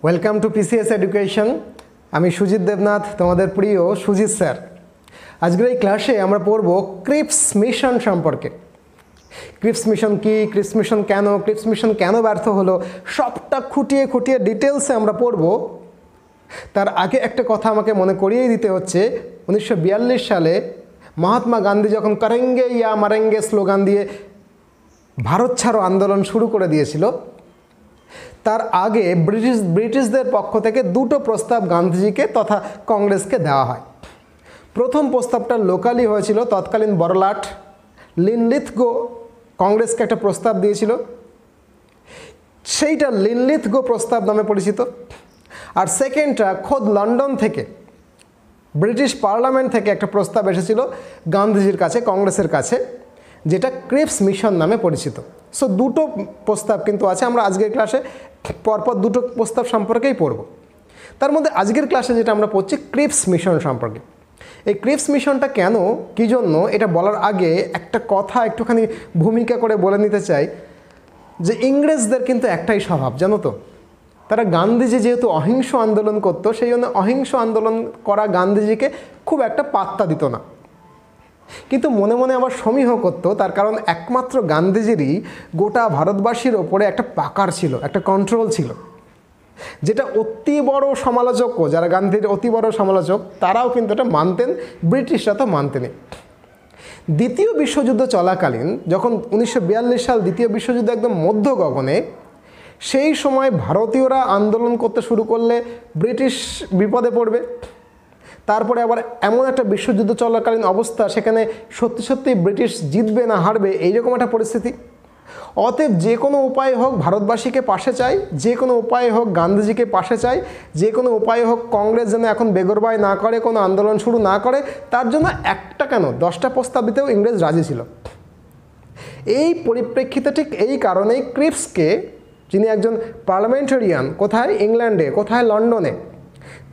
Welcome to PCS education. আমি সুজিত দেবনাথ, তোমাদের প্রিয় সুজিত স্যার। আজকের এই ক্লাসে আমরা পড়ব ক্রিপস মিশন সম্পর্কে। ক্রিপস মিশন কি, ক্রিপস মিশন কেন, ক্রিপস মিশন কেন ব্যর্থ হলো, সবটা খুঁটিয়ে খুঁটিয়ে ডিটেলসে আমরা পড়ব। তার আগে একটা কথা আমাকে মনে করিয়ে দিতে হচ্ছে, 1942 সালে মহাত্মা গান্ধী যখন করেঙ্গে ইয়া মারেঙ্গে স্লোগান দিয়ে ভারত ছাড়ো আন্দোলন শুরু করে দিয়েছিল, তার আগে ব্রিটিশদের পক্ষ থেকে দুটো প্রস্তাব গান্ধীজিকে তথা কংগ্রেসকে দেওয়া হয়। প্রথম প্রস্তাবটা লোকালি হয়েছিল, তৎকালীন বড়লাট লিনলিথগো কংগ্রেসকে একটা প্রস্তাব দিয়েছিল, সেইটা লিনলিথগো প্রস্তাব নামে পরিচিত। আর সেকেন্ডটা খোদ লন্ডন থেকে, ব্রিটিশ পার্লামেন্ট থেকে একটা প্রস্তাব এসেছিল গান্ধীজির কাছে, কংগ্রেসের কাছে, যেটা ক্রিপস মিশন নামে পরিচিত। সো দুটো প্রস্তাব কিন্তু আছে। আমরা আজকের ক্লাসে পরপর দুটো প্রস্তাব সম্পর্কেই পড়ব। তার মধ্যে আজকের ক্লাসে যেটা আমরা পড়ছি ক্রিপস মিশন সম্পর্কে। এই ক্রিপস মিশনটা কেন, কী জন্য, এটা বলার আগে একটা কথা একটুখানি ভূমিকা করে বলে নিতে চাই যে ইংরেজদের কিন্তু একটাই স্বভাব, জানো তো। তারা গান্ধীজি যেহেতু অহিংস আন্দোলন করতো, সেই জন্য অহিংস আন্দোলন করা গান্ধীজিকে খুব একটা পাত্তা দিত না, কিন্তু মনে মনে আবার সমীহ করতো। তার কারণ একমাত্র গান্ধীজিরই গোটা ভারতবাসীর ওপরে একটা পাকার ছিল, একটা কন্ট্রোল ছিল, যেটা অতি বড় সমালোচকও, যারা গান্ধীর অতি বড় সমালোচক, তারাও কিন্তু এটা মানতেন, ব্রিটিশরা তো মানতেনই। দ্বিতীয় বিশ্বযুদ্ধ চলাকালীন, যখন 1942 সাল দ্বিতীয় বিশ্বযুদ্ধ একদম মধ্য গগনে, সেই সময় ভারতীয়রা আন্দোলন করতে শুরু করলে ব্রিটিশ বিপদে পড়বে। তারপরে আবার এমন একটা বিশ্বযুদ্ধ চলাকালীন অবস্থা, সেখানে সত্যি সত্যি ব্রিটিশ জিতবে না হারবে, এইরকম একটা পরিস্থিতি। অতএব যে কোনো উপায় হোক ভারতবাসীকে পাশে চাই, যে কোনো উপায় হোক গান্ধীজিকে পাশে চাই, যে কোনো উপায় হোক কংগ্রেস যেন এখন বেগরবাই না করে, কোনো আন্দোলন শুরু না করে, তার জন্য একটা কেন 10টা প্রস্তাব দিতেও ইংরেজ রাজি ছিল। এই পরিপ্রেক্ষিতে ঠিক এই কারণেই ক্রিপসকে, যিনি একজন পার্লামেন্টারিয়ান, কোথায় ইংল্যান্ডে, কোথায় লন্ডনে,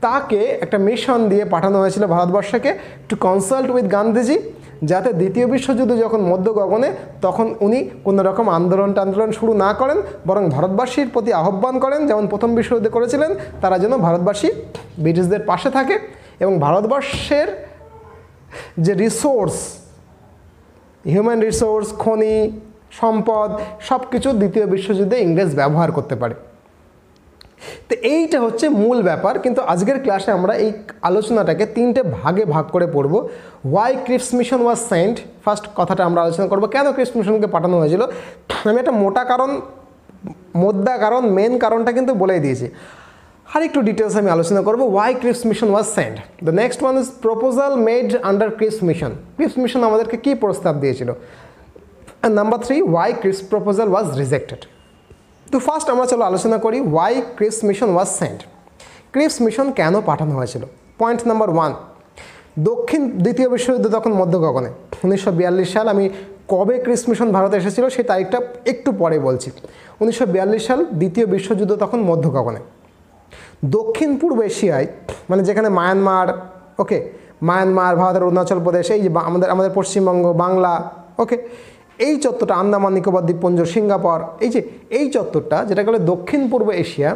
তাকে একটা মিশন দিয়ে পাঠানো হয়েছিল ভারতবর্ষকে টু কনসাল্ট উইথ গান্ধীজি, যাতে দ্বিতীয় বিশ্বযুদ্ধ যখন মধ্য গগনে, তখন উনি কোনো রকম আন্দোলন শুরু না করেন, বরং ভারতবাসীর প্রতি আহ্বান করেন, যেমন প্রথম বিশ্বযুদ্ধে করেছিলেন, তারা যেন ভারতবাসী ব্রিটিশদের পাশে থাকে এবং ভারতবর্ষের যে রিসোর্স, হিউম্যান রিসোর্স, খনি সম্পদ, সব কিছু দ্বিতীয় বিশ্বযুদ্ধে ইংরেজ ব্যবহার করতে পারে। তো এইটা হচ্ছে মূল ব্যাপার। কিন্তু আজকের ক্লাসে আমরা এই আলোচনাটাকে 3টে ভাগে ভাগ করে পড়ব। Why Cripps mission was sent, first কথাটা আমরা আলোচনা করব, কেন ক্রিপস মিশনকে পাঠানো হয়েছিল। আমি একটা মোদ্দা কারণ, মেন কারণটা কিন্তু বলেই দিয়েছি। আর একটু ডিটেলস আমি আলোচনা করব। Why Cripps mission was sent. The next one is proposal made under Cripps mission. Cripps mission আমাদেরকে কী প্রস্তাব দিয়েছিল। আর number 3, why Cripps proposal was rejected. তো ফার্স্ট আমরা চলো আলোচনা করি why Cripps mission was sent. Cripps mission কেন পাঠানো হয়েছিল। পয়েন্ট নাম্বার 1, দ্বিতীয় বিশ্বযুদ্ধ তখন মধ্য গগনে, 1942 সাল। আমি কবে ক্রিপস মিশন ভারতে এসেছিল সেই তারিখটা একটু পরে বলছি। 1942 সাল, দ্বিতীয় বিশ্বযুদ্ধ তখন মধ্য গগনে। দক্ষিণ পূর্ব এশিয়ায়, মানে যেখানে মায়ানমার, মায়ানমার, ভারতের অরুণাচল প্রদেশ, এই যে আমাদের পশ্চিমবঙ্গ, বাংলা, এই চত্বরটা, আন্দামান নিকোবর দ্বীপপুঞ্জ, সিঙ্গাপুর, এই চত্বরটা যেটা বলে দক্ষিণ পূর্ব এশিয়া,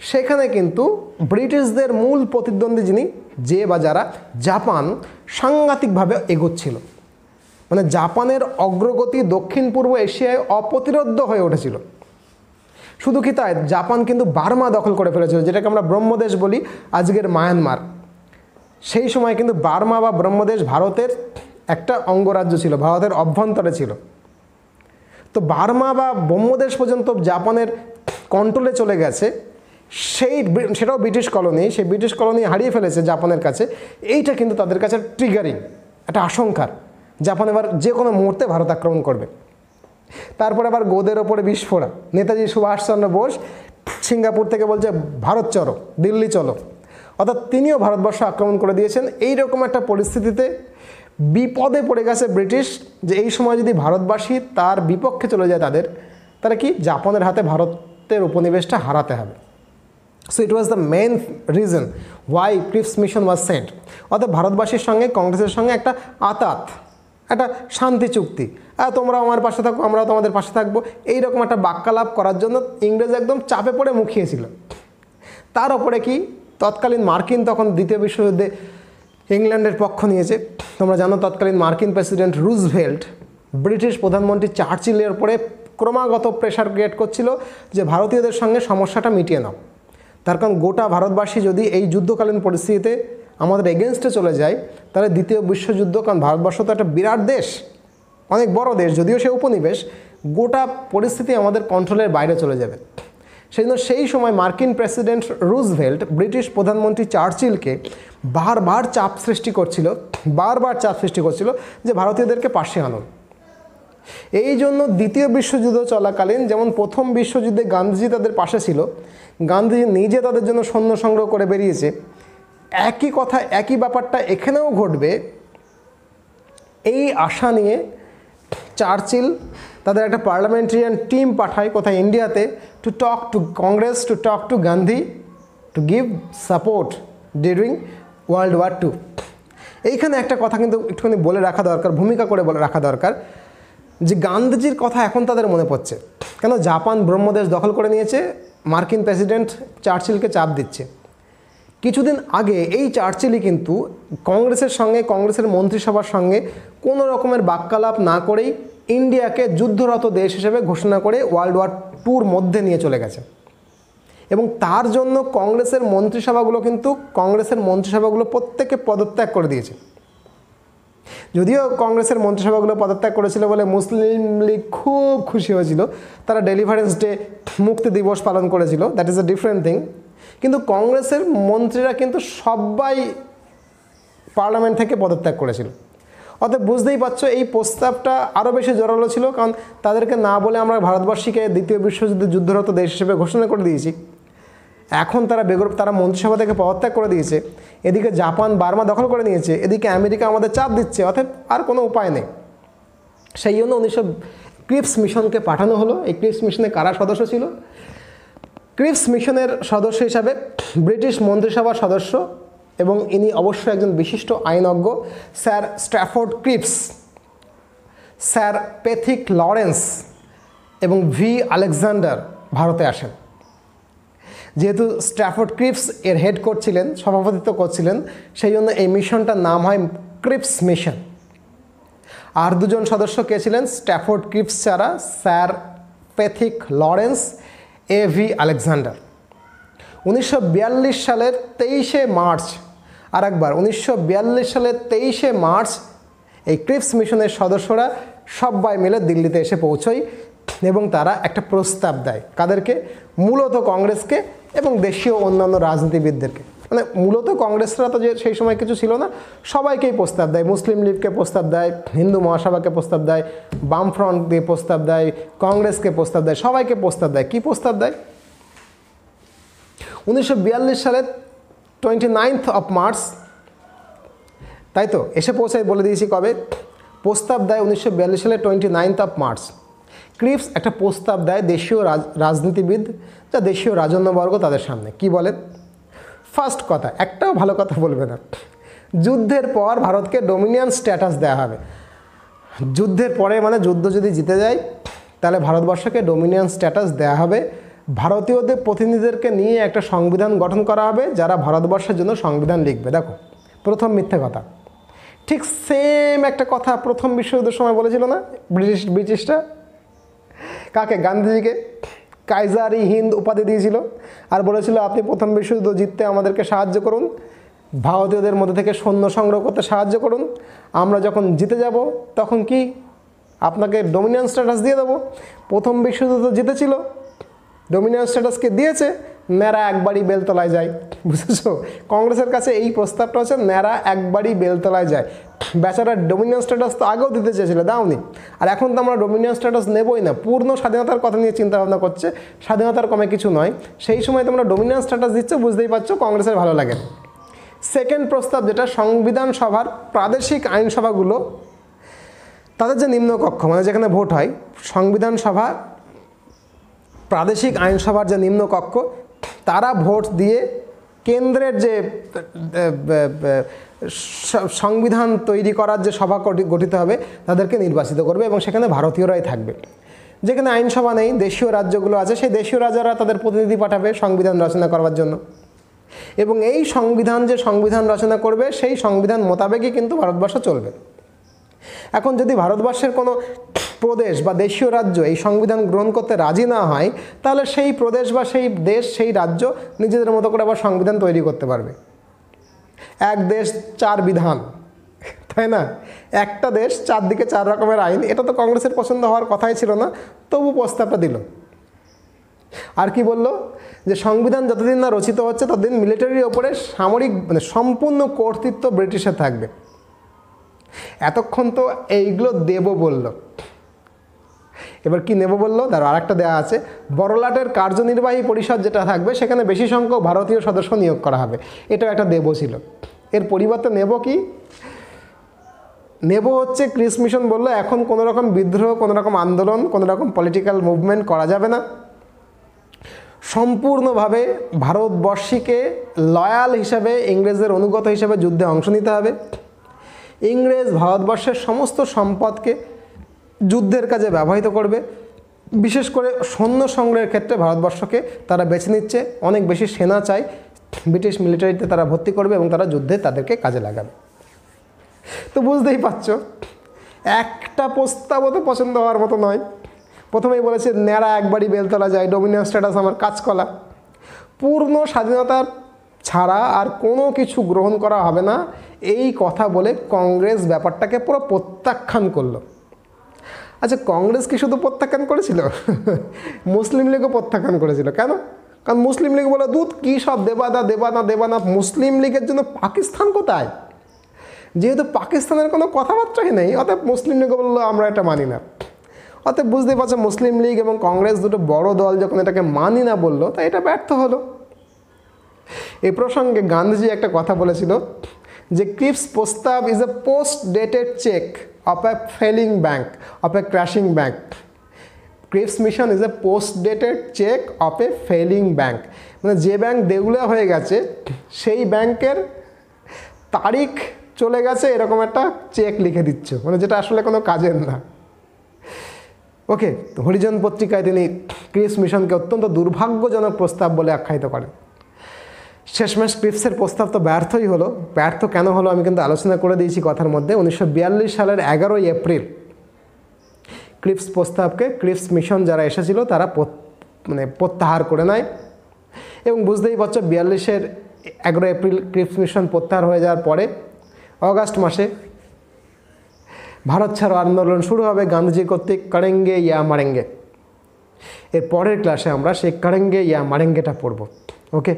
সেখানে কিন্তু ব্রিটিশদের মূল প্রতিদ্বন্দ্বী যারা জাপান, সাংঘাতিকভাবে এগোচ্ছিল। মানে জাপানের অগ্রগতি দক্ষিণ পূর্ব এশিয়ায় অপ্রতিরোধ্য হয়ে উঠেছিল। শুধু কি তাই, জাপান কিন্তু বার্মা দখল করে ফেলেছিল, যেটাকে আমরা ব্রহ্মদেশ বলি, আজকের মায়ানমার। সেই সময় কিন্তু বার্মা বা ব্রহ্মদেশ ভারতের একটা অঙ্গরাজ্য ছিল, ভারতের অভ্যন্তরে ছিল। তো বার্মা বা ব্রহ্মদেশ পর্যন্ত জাপানের কন্ট্রোলে চলে গেছে। সেটাও ব্রিটিশ কলোনি, সেই ব্রিটিশ কলোনি হারিয়ে ফেলেছে জাপানের কাছে। এইটা কিন্তু তাদের কাছে ট্রিগারিং, একটা আশঙ্কার, জাপান এবার যে কোনো মুহূর্তে ভারত আক্রমণ করবে। তারপরে আবার গোদের ওপরে বিস্ফোরণ, নেতাজি সুভাষচন্দ্র বোস সিঙ্গাপুর থেকে বলছে ভারত চলো, দিল্লি চলো, অর্থাৎ তিনিও ভারতবর্ষ আক্রমণ করে দিয়েছেন। এইরকম একটা পরিস্থিতিতে বিপদে পড়ে গেছে ব্রিটিশ, যে এই সময় যদি ভারতবাসী তার বিপক্ষে চলে যায়, তারা কি জাপানের হাতে ভারতের উপনিবেশটা হারাতে হবে। So it was the main reason why Cripps mission was sent. অর্থাৎ ভারতবাসীর সঙ্গে কংগ্রেসের সঙ্গে একটা একটা শান্তি চুক্তি, তোমরা আমার পাশে থাকো, আমরাও তোমাদের পাশে থাকবো, এইরকম একটা বাক্যালাপ করার জন্য ইংরেজ একদম চাপে পড়ে মুখিয়েছিল। তার ওপরে কি তৎকালীন মার্কিন তখন দ্বিতীয় বিশ্বযুদ্ধে ইংল্যান্ডের পক্ষ নিয়েছে। তোমরা জানো তৎকালীন মার্কিন প্রেসিডেন্ট রুজভেল্ট ব্রিটিশ প্রধানমন্ত্রী চার্চিলের উপরে ক্রমাগত প্রেশার ক্রিয়েট করছিল যে ভারতীয়দের সঙ্গে সমস্যাটা মিটিয়ে নাও। তার কারণ গোটা ভারতবাসী যদি এই যুদ্ধকালীন পরিস্থিতিতে আমাদের এগেনস্টে চলে যায় তাহলে দ্বিতীয় বিশ্বযুদ্ধ, কারণ ভারতবর্ষ তো একটা বিরাট দেশ, অনেক বড় দেশ, যদিও সে উপনিবেশ, গোটা পরিস্থিতি আমাদের কন্ট্রোলের বাইরে চলে যাবে। সেই জন্য সেই সময় মার্কিন প্রেসিডেন্ট রুজভেল্ট ব্রিটিশ প্রধানমন্ত্রী চার্চিলকে বারবার চাপ সৃষ্টি করছিল যে ভারতীয়দেরকে পাশে আনুন। এই জন্য দ্বিতীয় বিশ্বযুদ্ধ চলাকালীন যেমন প্রথম বিশ্বযুদ্ধে গান্ধীজি তাদের পাশে ছিল, গান্ধীজি নিজে তাদের জন্য সৈন্য সংগ্রহ করে বেরিয়েছে, একই কথা একই ব্যাপারটা এখানেও ঘটবে এই আশা নিয়ে চার্চিল তাদের একটা পার্লামেন্টারিয়ান টিম পাঠায় কোথায় ইন্ডিয়াতে, to talk to Congress, to talk to Gandhi, to give support during world war II। এইখানে একটা কথা কিন্তু একটুখানি বলে রাখা দরকার, ভূমিকা করে বলে রাখা দরকার, যে গান্ধীজির কথা এখন তাদের মনে পড়ছে কেন? জাপান ব্রহ্মদেশ দখল করে নিয়েছে, মার্কিন প্রেসিডেন্ট চার্চিলকে চাপ দিচ্ছে। কিছুদিন আগে এই চার্চিলই কিন্তু কংগ্রেসের সঙ্গে, কংগ্রেসের মন্ত্রিসভার সঙ্গে কোনো রকমের বাক্যালাপ না করেই ইন্ডিয়াকে যুদ্ধরত দেশ হিসেবে ঘোষণা করে ওয়ার্ল্ড ওয়ার IIর মধ্যে নিয়ে চলে গেছে। এবং তার জন্য কংগ্রেসের মন্ত্রিসভাগুলো প্রত্যেকে পদত্যাগ করে দিয়েছে। যদিও কংগ্রেসের মন্ত্রিসভাগুলো পদত্যাগ করেছিল বলে মুসলিম লীগ খুব খুশি হয়েছিল, তারা ডেলিভারেন্স ডে, মুক্তি দিবস পালন করেছিল, that is a different thing. কিন্তু কংগ্রেসের মন্ত্রীরা কিন্তু সবাই পার্লামেন্ট থেকে পদত্যাগ করেছিল। অতএব বুঝতেই পারছো এই প্রস্তাবটা আরও বেশি জোরালো ছিল, কারণ তাদেরকে না বলে আমরা ভারতবর্ষীকে দ্বিতীয় বিশ্বযুদ্ধে যুদ্ধরত দেশ হিসেবে ঘোষণা করে দিয়েছি। এখন তারা মন্ত্রিসভা থেকে পদত্যাগ করে দিয়েছে, এদিকে জাপান বার্মা দখল করে নিয়েছে, এদিকে আমেরিকা আমাদের চাপ দিচ্ছে, অতএব আর কোনো উপায় নেই। সেই জন্য ক্রিপস মিশনকে পাঠানো হলো। এই ক্রিপস মিশনে কারা সদস্য ছিল? ক্রিপস মিশনের সদস্য হিসাবে ব্রিটিশ মন্ত্রিসভার সদস্য, এবং ইনি অবশ্যই একজন বিশিষ্ট আইনজ্ঞ, Sir Stafford Cripps, Sir Pethick Lawrence এবং ভি আলেকজান্ডার ভারতে আসেন। যেহেতু স্ট্র্যাফোর্ড ক্রিপস এর হেড করছিলেন, সভাপতিত্ব করছিলেন, সেই জন্য এই মিশনটার নাম হয় ক্রিপস মিশন। আর দুজন সদস্য কে ছিলেন? স্ট্র্যাফোর্ড ক্রিপস ছাড়া sir Pethick Lawrence, V Alexander. 1942 সালের 23শে মার্চ, আর একবার 1942 সালের 23শে মার্চ এই ক্রিপস মিশনের সদস্যরা সবাই মিলে দিল্লিতে এসে পৌঁছয় এবং তারা একটা প্রস্তাব দেয়। কাদেরকে? মূলত কংগ্রেসকে এবং দেশীয় অন্যান্য রাজনীতিবিদদেরকে। মানে মূলত কংগ্রেসরা তো যে সেই সময় কিছু ছিল না, সবাইকেই প্রস্তাব দেয়। মুসলিম লীগকে প্রস্তাব দেয়, হিন্দু মহাসভাকে প্রস্তাব দেয়, বামফ্রন্ট দিয়ে প্রস্তাব দেয়, কংগ্রেসকে প্রস্তাব দেয়, সবাইকে প্রস্তাব দেয়। কী প্রস্তাব দেয়? 1942 সালের 29 মার্চ, তাই তো এসে পৌঁছায়, বলে দিয়েছি কবে প্রস্তাব দেয়। 1942 সালের 29 মার্চ ক্রিপস একটা প্রস্তাব দেয় দেশীয় রাজনীতিবিদ, যা দেশীয় রাজন্যবর্গ তাদের সামনে। কি বলেন? ফার্স্ট কথা, একটাও ভালো কথা বলবে না, যুদ্ধের পর ভারতকে ডোমিনিয়ন স্ট্যাটাস দেওয়া হবে। যুদ্ধের পরে মানে যুদ্ধ যদি জিতে যায় তাহলে ভারতবর্ষকে ডোমিনিয়ন স্ট্যাটাস দেওয়া হবে। ভারতীয়দের প্রতিনিধিদেরকে নিয়ে একটা সংবিধান গঠন করা হবে, যারা ভারতবর্ষের জন্য সংবিধান লিখবে। দেখো, প্রথম মিথ্যে কথা। ঠিক সেম একটা কথা প্রথম বিশ্বযুদ্ধের সময় বলেছিল না ব্রিটিশরা? কাকে? গান্ধীজিকে কাইজার-ই হিন্দ উপাধি দিয়েছিল আর বলেছিল আপনি প্রথম বিশ্বযুদ্ধ জিততে আমাদেরকে সাহায্য করুন, ভারতীয়দের মধ্যে থেকে সৈন্য সংগ্রহ করতে সাহায্য করুন, আমরা যখন জিতে যাব তখন কি আপনাকে ডোমিনিয়ন স্ট্যাটাস দিয়ে দেবো। প্রথম বিশ্বযুদ্ধ জিতেছিল, ডোমিনিয়ন স্ট্যাটাসকে দিয়েছে, ন্যাড়া একবারই বেলতলায় যায়। বুঝেছো? কংগ্রেসের কাছে এই প্রস্তাবটা হচ্ছে ন্যাড়া একবারই বেলতলায় যায়। বেচারা ডোমিনিয়ন স্ট্যাটাস তো আগেও দিতে চেয়েছিল, দাওনি, আর এখন তো আমরা ডোমিনিয়ন স্ট্যাটাস নেবই না। পূর্ণ স্বাধীনতার কথা নিয়ে চিন্তাভাবনা করছে, স্বাধীনতার কমে কিছু নয়। সেই সময় তোমরা ডোমিনিয়ন স্ট্যাটাস দিচ্ছ, বুঝতেই পারছো কংগ্রেসের ভালো লাগে। সেকেন্ড প্রস্তাব যেটা, সংবিধান সভার প্রাদেশিক আইনসভাগুলো, তাদের যে নিম্নকক্ষ মানে যেখানে ভোট হয়, সংবিধান সভা প্রাদেশিক আইনসভার যে নিম্নকক্ষ, তারা ভোট দিয়ে কেন্দ্রের যে সংবিধান তৈরি করার যে সভা গঠিত হবে তাদেরকে নির্বাচিত করবে এবং সেখানে ভারতীয়রাই থাকবে। যেখানে আইনসভা নেই, দেশীয় রাজ্যগুলো আছে, সেই দেশীয় রাজারা তাদের প্রতিনিধি পাঠাবে সংবিধান রচনা করবার জন্য। এবং এই সংবিধান যে সংবিধান রচনা করবে সেই সংবিধান মোতাবেকই কিন্তু ভারতবর্ষ চলবে। এখন যদি ভারতবর্ষের কোনো প্রদেশ বা দেশীয় রাজ্য এই সংবিধান গ্রহণ করতে রাজি না হয়, তাহলে সেই প্রদেশ বা সেই দেশ সেই রাজ্য নিজেদের মতো করে আবার সংবিধান তৈরি করতে পারবে। এক দেশ চার বিধান, তাই না? একটা দেশ চারদিকে চার রকমের আইন, এটা তো কংগ্রেসের পছন্দ হওয়ার কথাই ছিল না, তবু প্রস্তাবটা দিল। আর কি বলল, যে সংবিধান যতদিন না রচিত হচ্ছে ততদিন মিলিটারির ওপরে সামরিক মানে সম্পূর্ণ কর্তৃত্ব ব্রিটিশের থাকবে। এতক্ষণ তো এইগুলো দেব বলল, এবার কি নেব বললো? তার আরেকটা দেওয়া আছে, বড়লাটের কার্যনির্বাহী পরিষদ যেটা থাকবে সেখানে বেশি সংখ্যক ভারতীয় সদস্য নিয়োগ করা হবে, এটাও একটা দেব ছিল। এর পরিবর্তে নেব কি? নেব হচ্ছে ক্রিস মিশন বললো এখন কোনো রকম বিদ্রোহ, কোনো রকম আন্দোলন, কোনো রকম পলিটিক্যাল মুভমেন্ট করা যাবে না, সম্পূর্ণভাবে ভারতবর্ষীকে লয়াল হিসাবে, ইংরেজদের অনুগত হিসাবে যুদ্ধে অংশ নিতে হবে। ইংরেজ ভারতবর্ষের সমস্ত সম্পদকে যুদ্ধের কাজে ব্যবহৃত করবে, বিশেষ করে সৈন্য সংগ্রহের ক্ষেত্রে ভারতবর্ষকে তারা বেছে নিচ্ছে, অনেক বেশি সেনা চাই, ব্রিটিশ মিলিটারিতে তারা ভর্তি করবে এবং তারা যুদ্ধে তাদেরকে কাজে লাগাবে। তো বুঝতেই পারছো, একটা প্রস্তাবও তো পছন্দ হওয়ার মতো নয়। প্রথমেই বলেছে ন্যাড়া একবারই বেলতলা যায়, ডোমিনিয়ন স্ট্যাটাস আমার কাজকলা। পূর্ণ স্বাধীনতা ছাড়া আর কোনো কিছু গ্রহণ করা হবে না, এই কথা বলে কংগ্রেস ব্যাপারটাকে পুরো প্রত্যাখ্যান করলো। আচ্ছা, কংগ্রেস কি শুধু প্রত্যাখ্যান করেছিল? মুসলিম লীগও প্রত্যাখ্যান করেছিল। কেন? কারণ মুসলিম লীগ বলে দুধ কী সব দেবানা দেবানা দেবানা। মুসলিম লীগের জন্য পাকিস্তান কোথায়? যেহেতু পাকিস্তানের কোনো কথাবার্তাই নেই, অতএব মুসলিম লীগ বললো আমরা এটা মানি না। অতএব বুঝতেই পারছো মুসলিম লীগ এবং কংগ্রেস দুটো বড় দল যখন এটাকে মানি না বললো, তাই এটা ব্যর্থ হলো। এই প্রসঙ্গে গান্ধীজি একটা কথা বলেছিল যে ক্রিপস প্রস্তাব is a post dated cheque of a failing bank, of a crashing bank. Cripps mission is a post dated cheque of a failing bank, মানে যে ব্যাঙ্ক দেউলিয়া হয়ে গেছে সেই ব্যাংকের তারিখ চলে গেছে এরকম একটা চেক লিখে দিচ্ছ, মানে যেটা আসলে কোনো কাজের না। ওকে, হরিজন পত্রিকায় তিনি ক্রিপস মিশনকে অত্যন্ত দুর্ভাগ্যজনক প্রস্তাব বলে আখ্যায়িত করেন। শেষমেশ ক্রিপসের প্রস্তাব তো ব্যর্থই হলো। ব্যর্থ কেন হলো আমি কিন্তু আলোচনা করে দিয়েছি কথার মধ্যে। 1942 সালের 11ই এপ্রিল ক্রিপস প্রস্তাবকে ক্রিপস মিশন যারা এসেছিল তারা প্রত্যাহার করে নেয়। এবং বুঝতেই পারছো 42-এর 11 এপ্রিল ক্রিপস মিশন প্রত্যাহার হয়ে যাওয়ার পরে অগাস্ট মাসে ভারত ছাড়ো আন্দোলন শুরু হবে গান্ধীজি কর্তৃক, করেঙ্গে ইয়া মারেঙ্গে। এর পরের ক্লাসে আমরা সেই করেঙ্গে ইয়া মারেঙ্গেটা পড়ব। ওকে,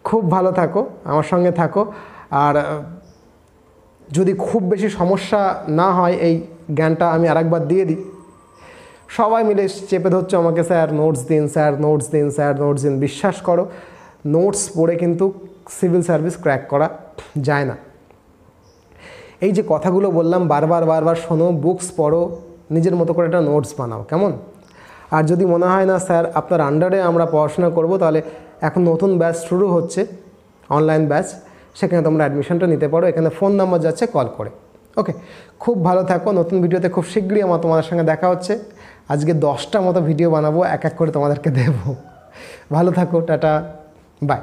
খুব ভালো থাকো, আমার সঙ্গে থাকো। আর যদি খুব বেশি সমস্যা না হয় এই জ্ঞানটা আমি আরেকবার দিয়ে দিই। সবাই মিলে চেপে ধরছো আমাকে, স্যার নোটস দিন, স্যার নোটস দিন, স্যার নোটস দিন। বিশ্বাস করো, নোটস পড়ে কিন্তু সিভিল সার্ভিস ক্র্যাক করা যায় না। এই যে কথাগুলো বললাম বারবার বারবার শোনো, বুকস পড়ো, নিজের মতো করে একটা নোটস বানাও, কেমন? আর যদি মনে হয় না স্যার আপনার আন্ডারে আমরা পড়াশোনা করব, তাহলে এখন নতুন ব্যাচ শুরু হচ্ছে, অনলাইন ব্যাচ, সেখানে তোমরা অ্যাডমিশনটা নিতে পারো। এখানে ফোন নাম্বার যাচ্ছে, কল করে। ওকে, খুব ভালো থাকো। নতুন ভিডিওতে খুব শীঘ্রই আমার তোমাদের সঙ্গে দেখা হচ্ছে। আজকে 10টা মতো ভিডিও বানাবো, এক এক করে তোমাদেরকে দেবো। ভালো থাকো, টাটা, বাই।